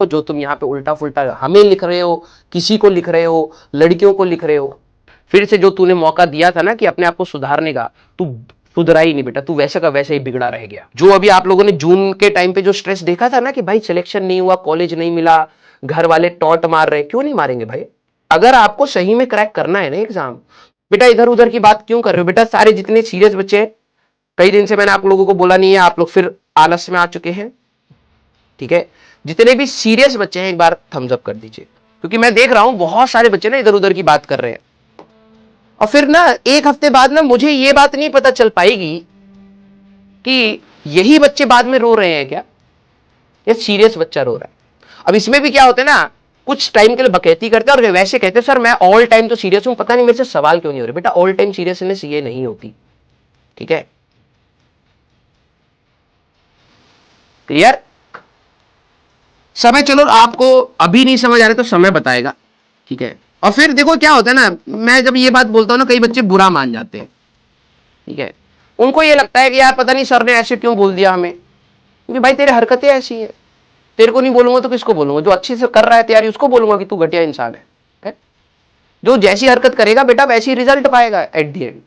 जो तुम यहाँ पे उल्टा फुल्टा हमें लिख रहे हो, किसी को लिख रहे हो, लड़कियों को लिख रहे हो। फिर से जो तूने मौका दिया था ना कि अपने आप को सुधारने का, तू सुधरा ही नहीं बेटा, तू वैसे का वैसे ही बिगड़ा रह गया। जो अभी आप लोगों ने जून के टाइम पे जो स्ट्रेस देखा था ना कि भाई सिलेक्शन नहीं हुआ, कॉलेज नहीं मिला, घर वाले टॉन्ट मार रहे, क्यों नहीं मारेंगे भाई? अगर आपको सही में क्रैक करना है ना एग्जाम, बेटा इधर उधर की बात क्यों कर रहे हो? बेटा सारे जितने सीरियस बच्चे हैं, कई दिन से मैंने आप लोगों को बोला नहीं है, आप लोग फिर आलस में आ चुके हैं, ठीक है? जितने भी सीरियस बच्चे हैं एक बार थम्स अप कर दीजिए, क्योंकि मैं देख रहा हूं बहुत सारे बच्चे ना इधर उधर की बात कर रहे हैं, और फिर ना एक हफ्ते बाद ना मुझे ये बात नहीं पता चल पाएगी कि यही बच्चे बाद में रो रहे हैं क्या, या सीरियस बच्चा रो रहा है। अब इसमें भी क्या होता है ना, कुछ टाइम के लिए बकैती करते हैं और वैसे कहते हैं सर मैं ऑल टाइम तो सीरियस हूं, पता नहीं मेरे से सवाल क्यों नहीं हो रहे। बेटा ऑल टाइम सीरियसनेस ये नहीं होती, ठीक है? क्लियर? समय, चलो आपको अभी नहीं समझ आ रहा तो समय बताएगा, ठीक है? और फिर देखो क्या होता है ना, मैं जब ये बात बोलता हूं ना, कई बच्चे बुरा मान जाते हैं, ठीक है? उनको ये लगता है कि यार पता नहीं सर ने ऐसे क्यों बोल दिया हमें, क्योंकि भाई तेरे हरकतें ऐसी है। तेरे को नहीं बोलूंगा तो किसको बोलूंगा? जो अच्छे से कर रहा है तैयारी उसको बोलूंगा कि तू घटिया इंसान है? जो जैसी हरकत करेगा बेटा वैसी रिजल्ट पाएगा एट द एंड।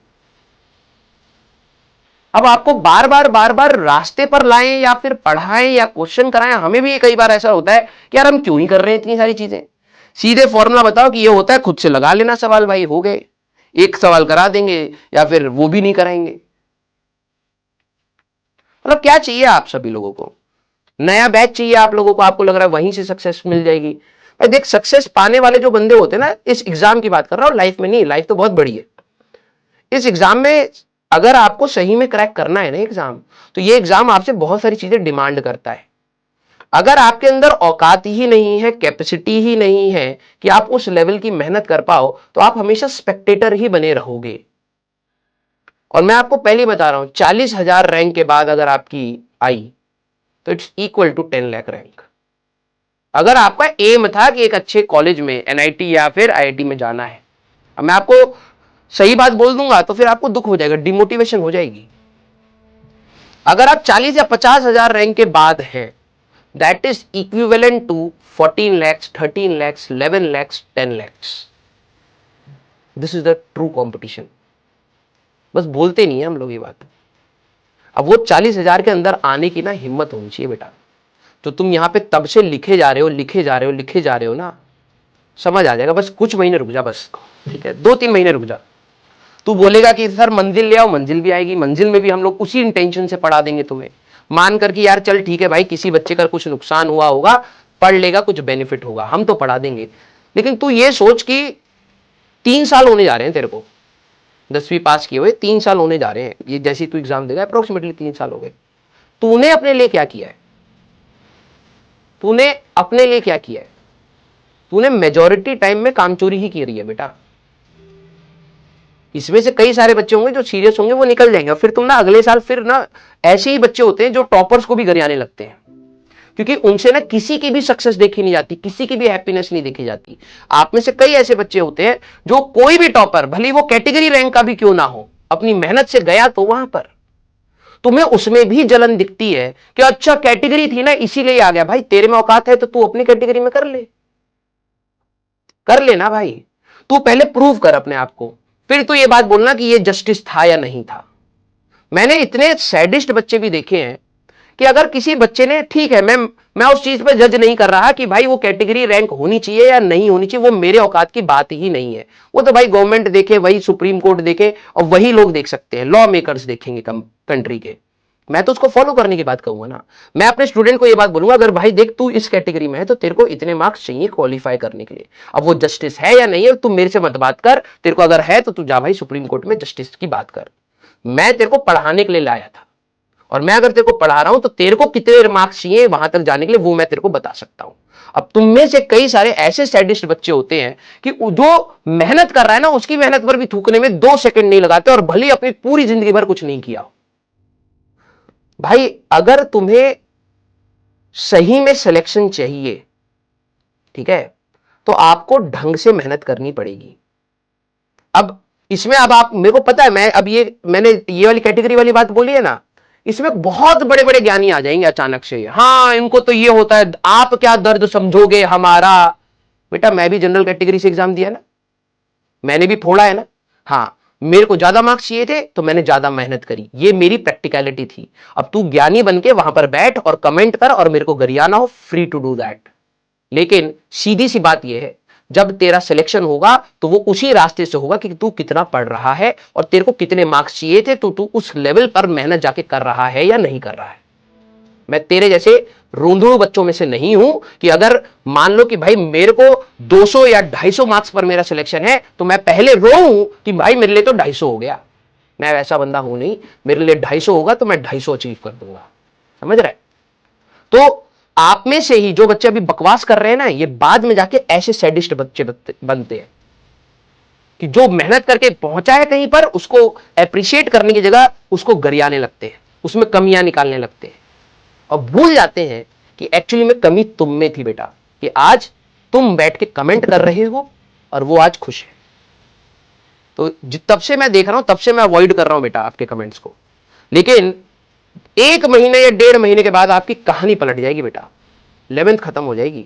अब आपको बार बार रास्ते पर लाएं या फिर पढ़ाएं या क्वेश्चन कराएं, हमें भी कई बार ऐसा होता है कि यार हम क्यों ही कर रहे हैं इतनी सारी चीजें। सीधे फॉर्मूला बताओ कि ये होता है, खुद से लगा लेना सवाल, भाई हो गए। एक सवाल करा देंगे या फिर वो भी नहीं कराएंगे। मतलब क्या चाहिए आप सभी लोगों को? नया बैच चाहिए आप लोगों को, आपको लग रहा है वहीं से सक्सेस मिल जाएगी? भाई देख, सक्सेस पाने वाले जो बंदे होते हैं ना, इस एग्जाम की बात कर रहा हूं, लाइफ में नहीं, लाइफ तो बहुत बड़ी है। इस एग्जाम में अगर आपको सही में क्रैक करना है ना एग्जाम, तो ये एग्जाम आपसे बहुत सारी चीजें डिमांड करता है। अगर आपके अंदर औकात ही नहीं है, कैपेसिटी ही नहीं है कि आप उस लेवल की मेहनत कर पाओ, तो आप हमेशा स्पेक्टेटर ही बने रहोगे। और मैं आपको पहले ही बता रहा हूं, 40,000 रैंक के बाद अगर आपकी आई तो it's equal to 10 lakh rank. अगर आपका एम था कि एक अच्छे कॉलेज में, एनआईटी या फिर आईआईटी में जाना है, अब मैं आपको सही बात बोल दूंगा तो फिर आपको दुख हो जाएगा, डिमोटिवेशन हो जाएगी। अगर आप 40 या 50,000 रैंक के बाद हैं, that is equivalent to 14 lakhs, 13 lakhs, 11 lakhs, 10 lakhs. This is the true competition. बस बोलते नहीं है हम लोग ये बात। अब वो 40,000 के अंदर आने की ना हिम्मत होनी चाहिए बेटा। तो तुम यहां पे तब से लिखे जा रहे हो, लिखे जा रहे हो, लिखे जा रहे हो ना, समझ आ जाएगा। बस कुछ महीने रुक जा, बस ठीक है, 2-3 महीने रुक जा। तू बोलेगा कि सर मंजिल ले आओ, मंजिल भी आएगी। मंजिल में भी हम लोग उसी इंटेंशन से पढ़ा देंगे तुम्हें, मान कर कि यार चल ठीक है भाई, किसी बच्चे का कुछ नुकसान हुआ होगा, पढ़ लेगा, कुछ बेनिफिट होगा, हम तो पढ़ा देंगे। लेकिन तू ये सोच कि 3 साल होने जा रहे हैं तेरे को, 10वीं पास किए हुए 3 साल होने जा रहे हैं, ये जैसी तू एग्जाम देगा अप्रोक्सीमेटली 3 साल हो गए। तूने अपने लिए क्या किया है? तूने अपने लिए क्या किया है? तूने मेजॉरिटी टाइम में कामचोरी ही की रही है बेटा। इसमें से कई सारे बच्चे होंगे जो सीरियस होंगे, वो निकल जाएंगे, और फिर तुम ना अगले साल फिर ना ऐसे ही बच्चे होते हैं जो टॉपर्स को भी घर आने लगते हैं, क्योंकि उनसे ना किसी की भी सक्सेस देखी नहीं जाती, किसी की भी हैप्पीनेस नहीं देखी जाती। आप में से कई ऐसे बच्चे होते हैं जो कोई भी टॉपर, भले वो कैटेगरी रैंक का भी क्यों ना हो, अपनी मेहनत से गया तो वहां पर तुम्हें उसमें भी जलन दिखती है कि अच्छा कैटेगरी थी ना इसीलिए आ गया। भाई तेरे में औकात है तो तू अपनी कैटेगरी में कर ले, कर लेना भाई। तू पहले प्रूव कर अपने आप को, फिर तू ये बात बोलना कि ये जस्टिस था या नहीं था। मैंने इतने सैडिस्ट बच्चे भी देखे हैं कि अगर किसी बच्चे ने, ठीक है, मैं उस चीज पे जज नहीं कर रहा कि भाई वो कैटेगरी रैंक होनी चाहिए या नहीं होनी चाहिए, वो मेरे औकात की बात ही नहीं है। वो तो भाई गवर्नमेंट देखे, वही सुप्रीम कोर्ट देखे, और वही लोग देख सकते हैं, लॉ मेकर्स देखेंगे कंट्री के। मैं तो उसको फॉलो करने की बात कहूंगा ना। मैं अपने स्टूडेंट को ये बात बोलूंगा, अगर भाई देख तू इस कैटेगरी में है तो तेरे को इतने मार्क्स चाहिए क्वालिफाई करने के लिए। अब वो जस्टिस है या नहीं है, तू मेरे से मत बात कर, तेरे को अगर है तो तू जा भाई सुप्रीम कोर्ट में जस्टिस की बात कर। मैं तेरे को पढ़ाने के लिए लाया था, और मैं अगर तेरे को पढ़ा रहा हूं तो तेरे को कितने मार्क्स चाहिए वहां तक जाने के लिए, वो मैं तेरे को बता सकता हूं। अब तुम में से कई सारे ऐसे सैडिस्ट बच्चे होते हैं कि जो मेहनत कर रहा है ना, उसकी मेहनत पर भी थूकने में 2 सेकंड नहीं लगाते, और भले अपनी पूरी जिंदगी भर कुछ नहीं किया। भाई अगर तुम्हें सही में सिलेक्शन चाहिए, ठीक है, तो आपको ढंग से मेहनत करनी पड़ेगी। अब इसमें अब आप, मेरे को पता है, मैंने ये वाली कैटेगरी वाली बात बोली है ना, इसमें बहुत बड़े बड़े ज्ञानी आ जाएंगे अचानक से, हाँ इनको तो ये होता है, आप क्या दर्द समझोगे हमारा। बेटा मैं भी जनरल कैटेगरी से एग्जाम दिया ना, मैंने भी फोड़ा है ना। हाँ मेरे को ज्यादा मार्क्स चाहिए थे तो मैंने ज्यादा मेहनत करी, ये मेरी प्रैक्टिकलिटी थी। अब तू ज्ञानी बन के वहां पर बैठ और कमेंट कर और मेरे को गरियाना हो, फ्री टू डू दैट। लेकिन सीधी सी बात यह है, जब तेरा सिलेक्शन होगा तो वो उसी रास्ते से होगा कि तू कितना पढ़ रहा है और तेरे को कितने मार्क्स चाहिए थे, तो तू उस लेवल पर मेहनत जाके कर रहा है या नहीं कर रहा है। मैं तेरे जैसे रोंदड़ू बच्चों में से नहीं हूं कि अगर मान लो कि भाई मेरे को 200 या 250 मार्क्स पर मेरा सिलेक्शन है तो मैं पहले रोऊं कि भाई मेरे लिए तो 250 हो गया। मैं वैसा बंदा हूं नहीं, मेरे लिए 250 होगा तो मैं 250 अचीव कर दूंगा। समझ रहे? तो आप में से ही जो बच्चे अभी बकवास कर रहे हैं ना, ये बाद में जाके ऐसे सैडिस्ट बच्चे बनते हैं कि जो मेहनत करके पहुंचा है कहीं पर, उसको अप्रिशिएट करने की जगह उसको गरियाने लगते हैं, उसमें कमियां निकालने लगते हैं और भूल जाते हैं कि एक्चुअली में कमी तुम में थी बेटा, कि आज तुम बैठ के कमेंट कर रहे हो और वो आज खुश है। तो तब से मैं देख रहा हूं, तब से मैं अवॉइड कर रहा हूं बेटा आपके कमेंट्स को। लेकिन 1 महीने या 1.5 महीने के बाद आपकी कहानी पलट जाएगी बेटा, 11th खत्म हो जाएगी,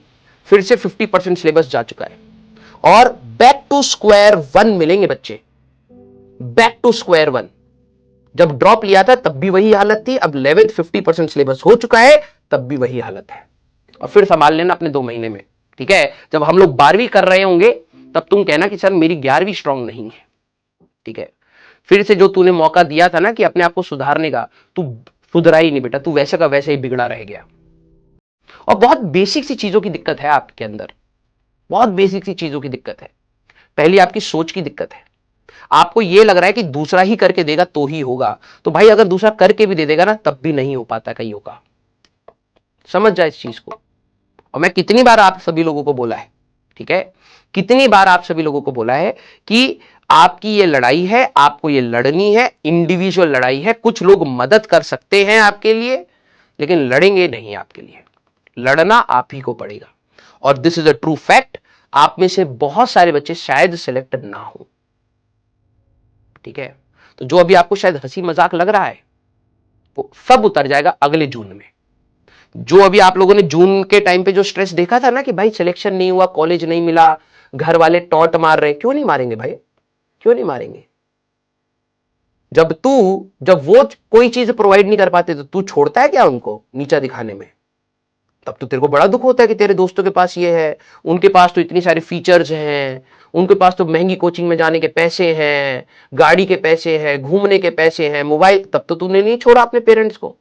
फिर से 50% सिलेबस जा चुका है और बैक टू स्क्वायर वन मिलेंगे बच्चे, बैक टू स्क्वायर वन। जब ड्रॉप लिया था तब भी वही हालत थी, अब 11th 50% सिलेबस हो चुका है तब भी वही हालत है। और फिर संभाल लेना अपने 2 महीने में, ठीक है? जब हम लोग 12वीं कर रहे होंगे तब तुम कहना कि सर मेरी 11वीं स्ट्रांग नहीं है, ठीक है? फिर से जो तूने मौका दिया था ना कि अपने आप को सुधारने का, तू सुधरा ही नहीं बेटा, तू वैसे का वैसे ही बिगड़ा रह गया। और बहुत बेसिक सी चीजों की दिक्कत है आपके अंदर, बहुत बेसिक सी चीजों की दिक्कत है। पहली आपकी सोच की दिक्कत है, आपको यह लग रहा है कि दूसरा ही करके देगा तो ही होगा, तो भाई अगर दूसरा करके भी दे देगा ना तब भी नहीं हो पाता कहीं होगा। समझ जाए इस चीज को। और मैं कितनी बार आप सभी लोगों को बोला है, ठीक है, कितनी बार आप सभी लोगों को बोला है कि आपकी ये लड़ाई है, आपको ये लड़नी है, इंडिविजुअल लड़ाई है। कुछ लोग मदद कर सकते हैं आपके लिए लेकिन लड़ेंगे नहीं आपके लिए, लड़ना आप ही को पड़ेगा। और this is a true fact, आप में से बहुत सारे बच्चे शायद सिलेक्ट ना हो, ठीक है? तो जो अभी आपको शायद हंसी मजाक लग रहा है वो सब उतर जाएगा अगले जून में। जो अभी आप लोगों ने जून के टाइम पे जो स्ट्रेस देखा था ना कि भाई सिलेक्शन नहीं हुआ, कॉलेज नहीं मिला, घर वाले टॉन्ट मार रहे, क्यों नहीं मारेंगे भाई, क्यों नहीं मारेंगे? जब वो कोई चीज प्रोवाइड नहीं कर पाते तो तू छोड़ता है क्या उनको नीचा दिखाने में? तब तो तेरे को बड़ा दुख होता है कि तेरे दोस्तों के पास ये है, उनके पास तो इतनी सारी फीचर्स हैं, उनके पास तो महंगी कोचिंग में जाने के पैसे हैं, गाड़ी के पैसे हैं, घूमने के पैसे हैं, मोबाइल, तब तो तूने नहीं छोड़ा अपने पेरेंट्स को।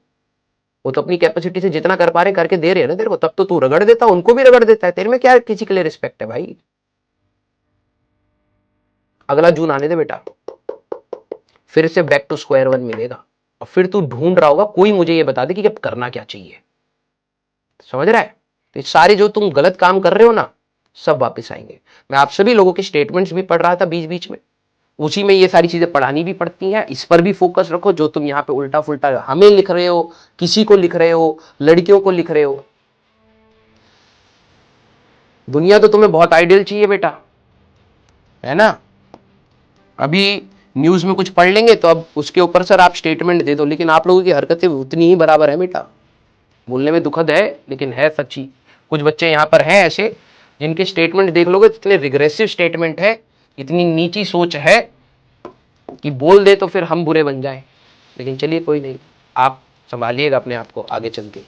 वो तो अपनी कैपेसिटी से जितना कर पा रहे करके दे रहे हैं ना तेरे को, तब तो तू रगड़ देता, उनको भी रगड़ देता है। तेरे में क्या किसी के लिए रिस्पेक्ट है भाई? अगला जून आने दे बेटा, फिर से बैक टू स्क्वायर वन मिलेगा और फिर तू ढूंढ रहा होगा कोई मुझे ये बता दे कि अब करना क्या चाहिए। समझ रहा है? तो सारे जो तुम गलत काम कर रहे हो ना सब वापस आएंगे। मैं आप सभी लोगों के स्टेटमेंट्स भी पढ़ रहा था बीच बीच में, उसी में ये सारी चीजें पढ़ानी भी पड़ती हैं। इस पर भी फोकस रखो, जो तुम यहाँ पे उल्टा फुल्टा हमें लिख रहे हो, किसी को लिख रहे हो, लड़कियों को लिख रहे हो। दुनिया तो तुम्हें बहुत आइडियल चाहिए बेटा, है ना? अभी न्यूज में कुछ पढ़ लेंगे तो अब उसके ऊपर सर आप स्टेटमेंट दे दो, लेकिन आप लोगों की हरकतें उतनी ही बराबर है बेटा। बोलने में दुखद है लेकिन है सच्ची। कुछ बच्चे यहाँ पर हैं ऐसे जिनके स्टेटमेंट देख लोगे इतने रिग्रेसिव स्टेटमेंट है, इतनी नीची सोच है कि बोल दे तो फिर हम बुरे बन जाएं। लेकिन चलिए कोई नहीं, आप संभालिएगा अपने आप को आगे चल के।